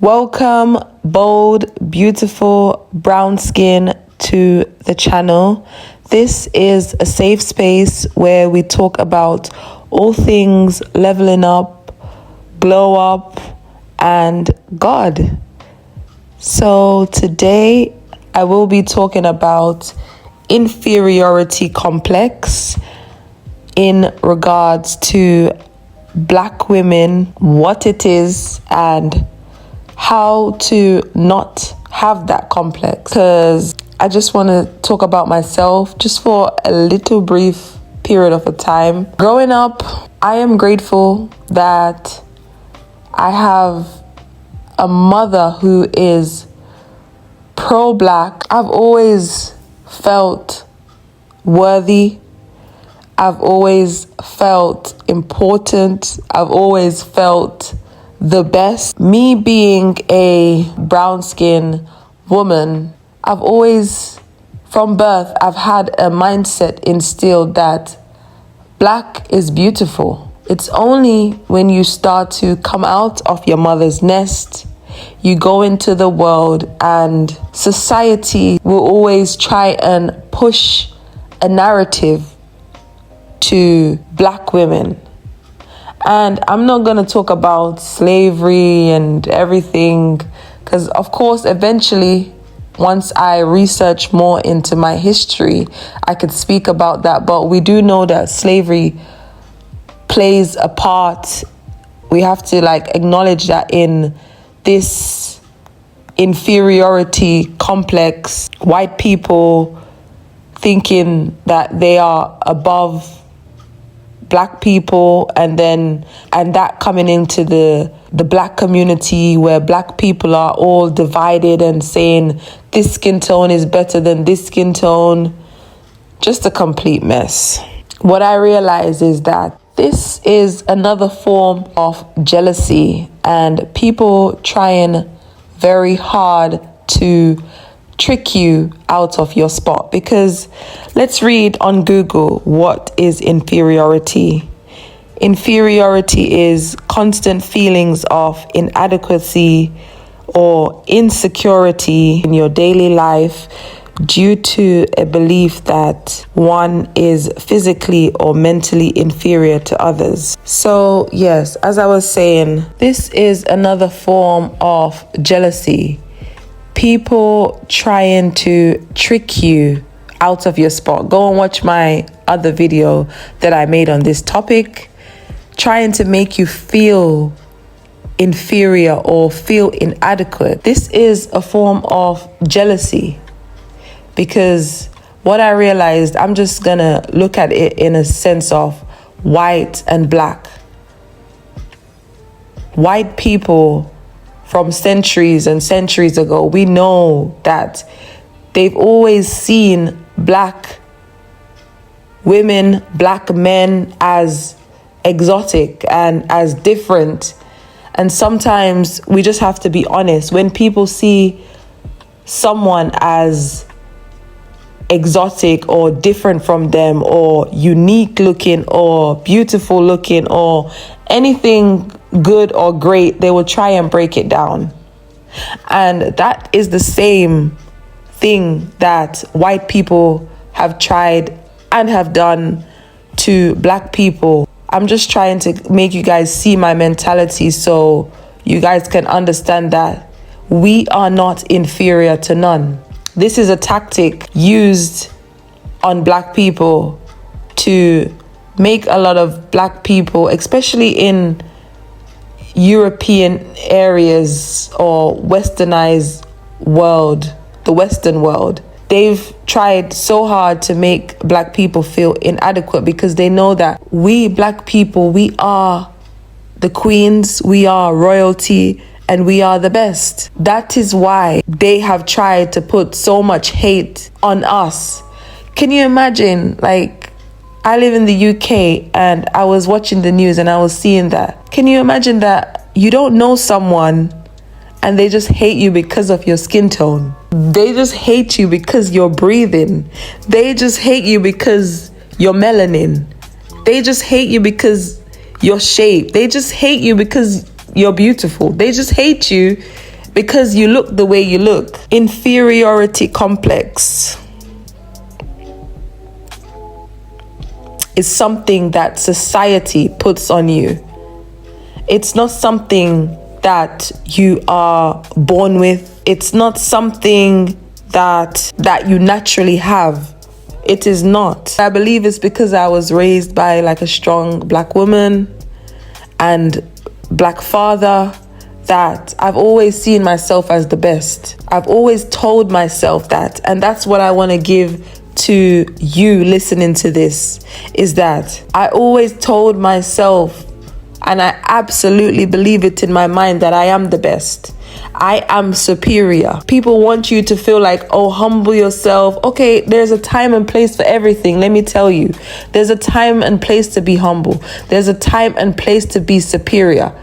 Welcome, bold, beautiful, brown skin to the channel. This is a safe space where we talk about all things leveling up, glow up, and God. So today I will be talking about inferiority complex in regards to Black women, what it is, and how to not have that complex. Because I just want to talk about myself just for a little brief period of a time. Growing up, I am grateful that I have a mother who is pro-Black. I've always felt worthy. I've always felt important. I've always felt the best. Me being a brown skin woman, I've always, from birth, I've had a mindset instilled that Black is beautiful. It's only when you start to come out of your mother's nest, you go into the world, and society will always try and push a narrative to Black women. And I'm not going to talk about slavery and everything, because of course eventually once I research more into my history I could speak about that. But we do know that slavery plays a part. We have to acknowledge that in this inferiority complex, white people thinking that they are above Black people, and that coming into the Black community where Black people are all divided and saying this skin tone is better than this skin tone. Just a complete mess. What I realize is that this is another form of jealousy, and people trying very hard to trick you out of your spot. Because let's read on Google, what is inferiority? Inferiority is constant feelings of inadequacy or insecurity in your daily life due to a belief that one is physically or mentally inferior to others. So yes, as I was saying, this is another form of jealousy. People trying to trick you out of your spot. Go and watch my other video that I made on this topic, trying to make you feel inferior or feel inadequate. This is a form of jealousy, because what I realized, I'm just gonna look at it in a sense of white and Black. White people from centuries and centuries ago, we know that they've always seen Black women, Black men as exotic and as different. And sometimes we just have to be honest. When people see someone as exotic or different from them or unique looking or beautiful looking or anything good or great, they will try and break it down. And that is the same thing that white people have tried and have done to Black people. I'm just trying to make you guys see my mentality so you guys can understand that we are not inferior to none. This is a tactic used on Black people to make a lot of Black people, especially in European areas or westernized world, the Western world, they've tried so hard to make Black people feel inadequate, because they know that we Black people, we are the queens, we are royalty, and we are the best. That is why they have tried to put so much hate on us. Can you imagine, I live in the UK and I was watching the news and I was seeing that. Can you imagine that you don't know someone and they just hate you because of your skin tone? They just hate you because you're breathing. They just hate you because you're melanin. They just hate you because your shape. They just hate you because you're beautiful. They just hate you because you look the way you look. Inferiority complex is something that society puts on you. It's not something that you are born with. It's not something that you naturally have. It is not. I believe it's because I was raised by like a strong black woman and black father that I've always seen myself as the best. I've always told myself that, and that's what I want to give to you listening to this, is that I always told myself, and I absolutely believe it in my mind, that I am the best. I am superior. People want you to feel like, oh, humble yourself. Okay, there's a time and place for everything. Let me tell you, there's a time and place to be humble. There's a time and place to be superior.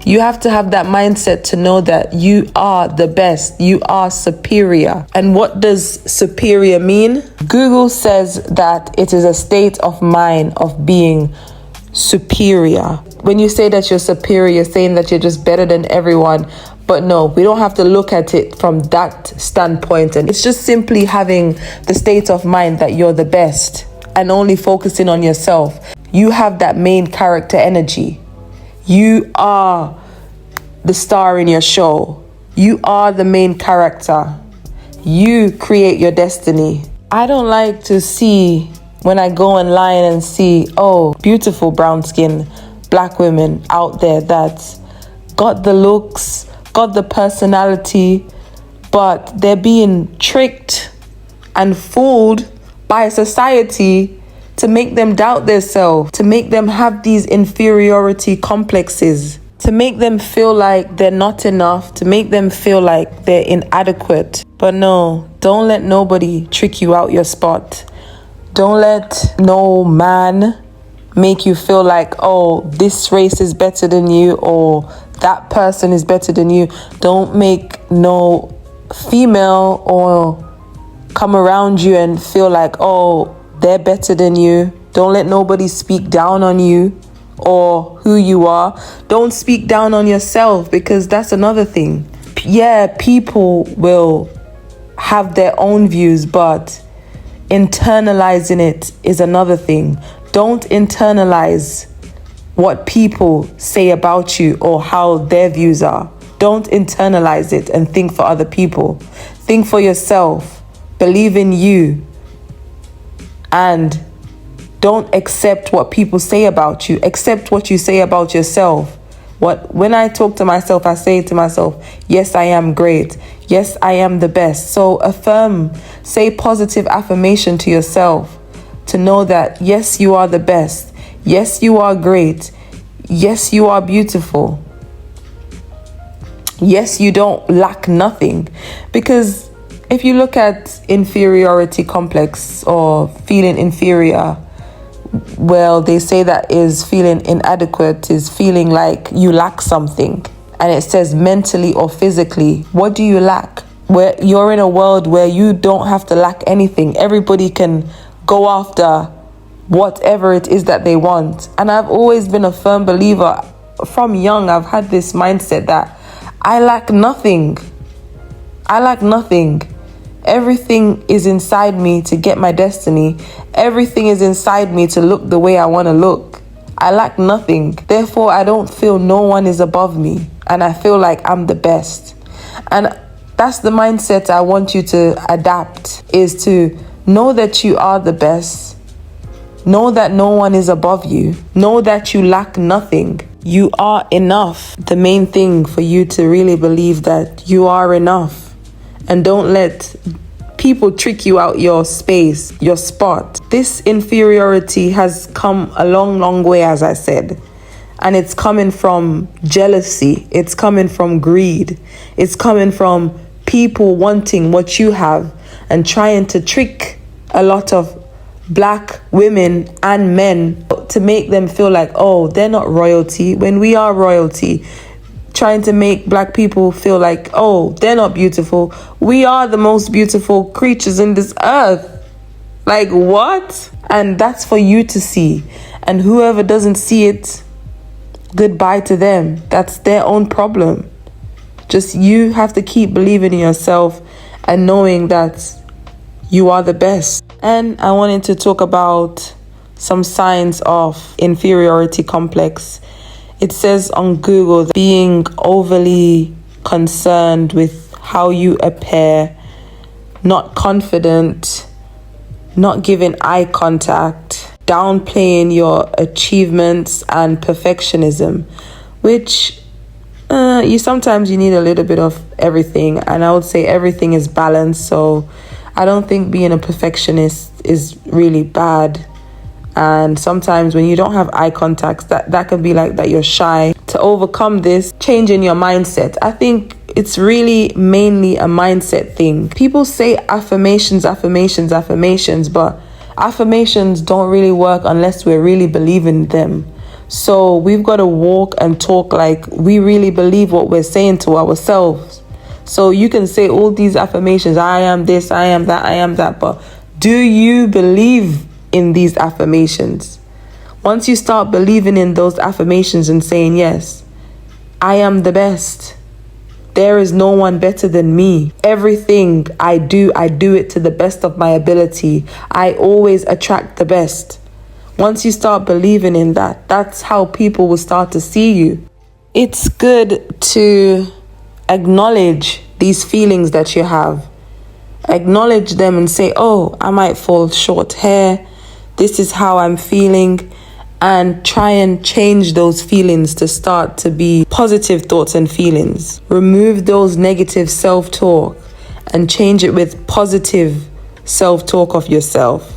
You have to have that mindset to know that you are the best. You are superior. And what does superior mean? Google says that it is a state of mind of being superior. When you say that you're superior, you're saying that you're just better than everyone. But no, we don't have to look at it from that standpoint. And it's just simply having the state of mind that you're the best and only focusing on yourself. You have that main character energy. You are the star in your show. You are the main character. You create your destiny. I don't like to see when I go online and see, oh, beautiful brown skin black women out there that got the looks, got the personality, but they're being tricked and fooled by society to make them doubt themselves, to make them have these inferiority complexes, to make them feel like they're not enough, to make them feel like they're inadequate. But no, don't let nobody trick you out your spot. Don't let no man make you feel like, oh, this race is better than you, or that person is better than you. Don't make no female or come around you and feel like, oh, they're better than you. Don't let nobody speak down on you or who you are. Don't speak down on yourself, because that's another thing. Yeah, people will have their own views, but internalizing it is another thing. Don't internalize what people say about you or how their views are. Don't internalize it and think for other people. Think for yourself. Believe in you. And don't accept what people say about you. Accept what you say about yourself. When I talk to myself, I say to myself, yes, I am great. Yes, I am the best. So affirm, say positive affirmation to yourself to know that, yes, you are the best. Yes, you are great. Yes, you are beautiful. Yes, you don't lack nothing. Because if you look at inferiority complex or feeling inferior, well, they say that is feeling inadequate, is feeling like you lack something. And it says mentally or physically, what do you lack? Where you're in a world where you don't have to lack anything. Everybody can go after whatever it is that they want. And I've always been a firm believer. From young, I've had this mindset that I lack nothing. I lack nothing. Everything is inside me to get my destiny. Everything is inside me to look the way I want to look. I lack nothing. Therefore, I don't feel no one is above me. And I feel like I'm the best. And that's the mindset I want you to adapt, is to know that you are the best. Know that no one is above you. Know that you lack nothing. You are enough. The main thing for you to really believe that you are enough. And don't let people trick you out your space, your spot. This inferiority has come a long, long way, as I said. And it's coming from jealousy. It's coming from greed. It's coming from people wanting what you have and trying to trick a lot of black women and men to make them feel like, oh, they're not royalty when we are royalty. Trying to make black people feel like, oh, they're not beautiful. We are the most beautiful creatures in this earth. Like, what? And that's for you to see. And whoever doesn't see it, goodbye to them. That's their own problem. Just you have to keep believing in yourself and knowing that you are the best. And I wanted to talk about some signs of inferiority complex. It says on Google, being overly concerned with how you appear, not confident, not giving eye contact, downplaying your achievements, and perfectionism, which you need a little bit of everything, and I would say everything is balanced. So I don't think being a perfectionist is really bad. And sometimes when you don't have eye contact, that can be like that you're shy. To overcome this, changing your mindset. I think it's really mainly a mindset thing. People say affirmations, but affirmations don't really work unless we really believe in them. So we've got to walk and talk like we really believe what we're saying to ourselves. So you can say all these affirmations, I am this, I am that, but do you believe in these affirmations? Once you start believing in those affirmations and saying, yes, I am the best. There is no one better than me. Everything I do it to the best of my ability. I always attract the best. Once you start believing in that, that's how people will start to see you. It's good to acknowledge these feelings that you have. Acknowledge them and say, oh, I might fall short here. This is how I'm feeling. And try and change those feelings to start to be positive thoughts and feelings. Remove those negative self-talk and change it with positive self-talk of yourself.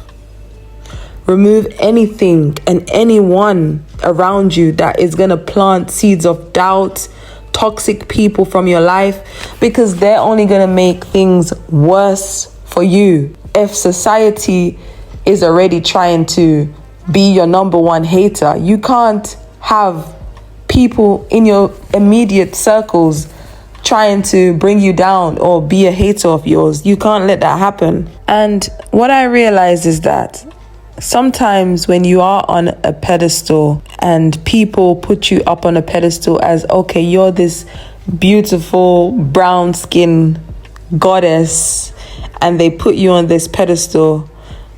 Remove anything and anyone around you that is going to plant seeds of doubt, toxic people from your life, because they're only going to make things worse for you. If society is already trying to be your number one hater, you can't have people in your immediate circles trying to bring you down or be a hater of yours. You can't let that happen. And what I realize is that sometimes when you are on a pedestal and people put you up on a pedestal as, okay, you're this beautiful brown skin goddess, and they put you on this pedestal,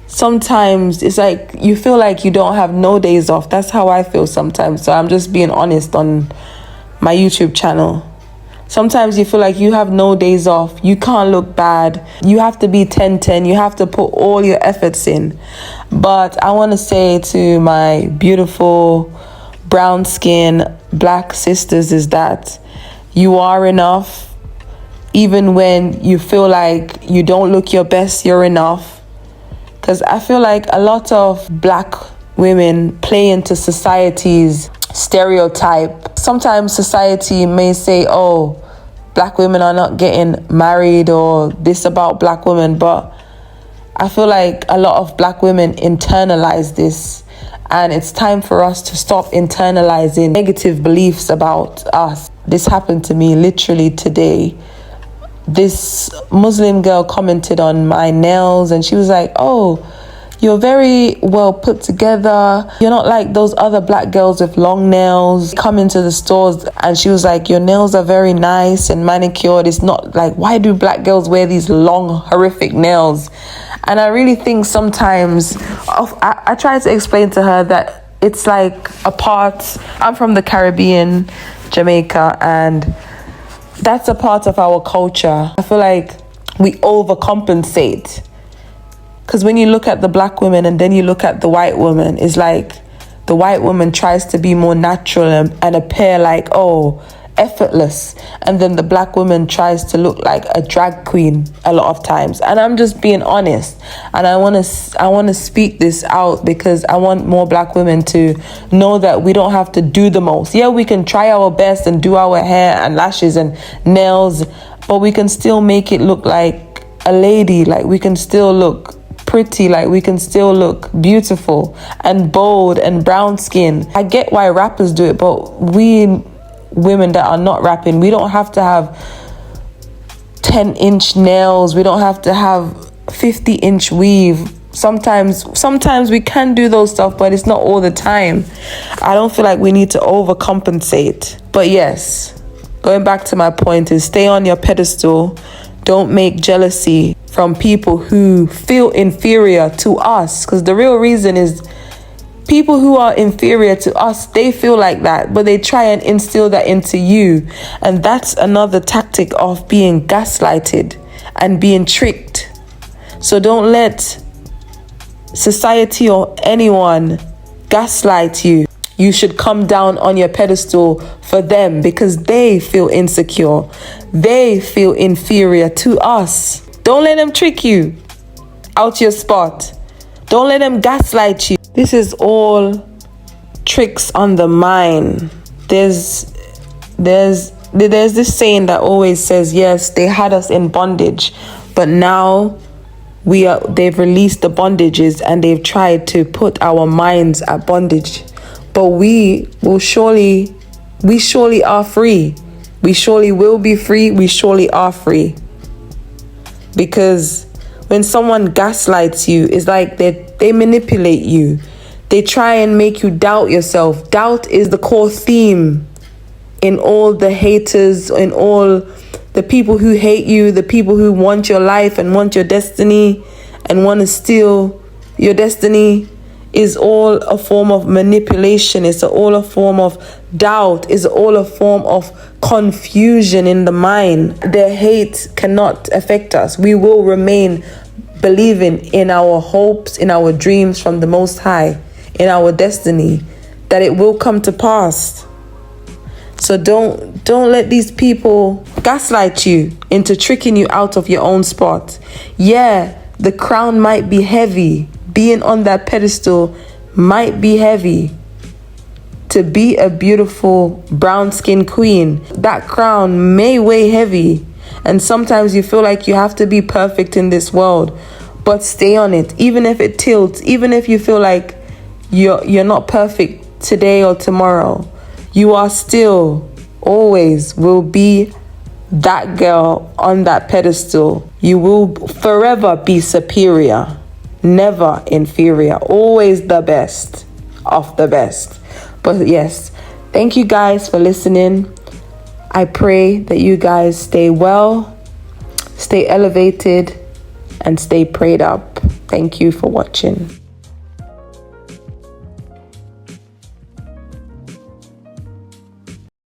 sometimes it's like you feel like you don't have no days off. That's how I feel sometimes. So I'm just being honest on my YouTube channel. Sometimes you feel like you have no days off. You can't look bad. You have to be 10-10. You have to put all your efforts in. But I want to say to my beautiful brown skin black sisters is that you are enough. Even when you feel like you don't look your best, you're enough. Because I feel like a lot of black women play into society's stereotype. Sometimes society may say, oh, black women are not getting married, or this about black women. But I feel like a lot of black women internalize this. And it's time for us to stop internalizing negative beliefs about us. This happened to me literally today. This Muslim girl commented on my nails and she was like, oh, you're very well put together. You're not like those other black girls with long nails. Come into the stores and she was like, your nails are very nice and manicured. It's not like, why do black girls wear these long, horrific nails? And I really think sometimes, I try to explain to her that it's like a part. I'm from the Caribbean, Jamaica, and that's a part of our culture. I feel like we overcompensate. Because when you look at the black women and then you look at the white woman, it's like the white woman tries to be more natural and appear like, oh, effortless. And then the black woman tries to look like a drag queen a lot of times. And I'm just being honest. And I want to speak this out because I want more black women to know that we don't have to do the most. Yeah, we can try our best and do our hair and lashes and nails, but we can still make it look like a lady. Like we can still look pretty, like we can still look beautiful and bold and brown skin. I get why rappers do it, but we women that are not rapping, we don't have to have 10-inch nails. We don't have to have 50-inch weave. Sometimes we can do those stuff, but it's not all the time. I don't feel like we need to overcompensate. But yes, going back to my point, is stay on your pedestal. Don't make jealousy from people who feel inferior to us. Because the real reason is people who are inferior to us, they feel like that, but they try and instill that into you. And that's another tactic of being gaslighted and being tricked. So don't let society or anyone gaslight you. You should come down on your pedestal for them because they feel insecure. They feel inferior to us. Don't let them trick you out your spot. Don't let them gaslight you. This is all tricks on the mind. There's this saying that always says, yes, they had us in bondage, but now they've released the bondages and they've tried to put our minds at bondage. But we surely are free. We surely will be free. We surely are free. Because when someone gaslights you, it's like they manipulate you. They try and make you doubt yourself. Doubt is the core theme in all the haters, in all the people who hate you, the people who want your life and want your destiny and want to steal your destiny. Is all a form of manipulation. It's all a form of doubt. It's all a form of confusion in the mind. Their hate cannot affect us. We will remain believing in our hopes, in our dreams from the Most High, in our destiny, that it will come to pass. So don't let these people gaslight you into tricking you out of your own spot. Yeah, the crown might be heavy. Being on that pedestal might be heavy. To be a beautiful brown-skinned queen, that crown may weigh heavy. And sometimes you feel like you have to be perfect in this world. But stay on it. Even if it tilts, even if you feel like you're not perfect today or tomorrow, you are still, always will be that girl on that pedestal. You will forever be superior. Never inferior, always the best of the best. But yes, thank you guys for listening. I pray that you guys stay well, stay elevated, and stay prayed up. Thank you for watching.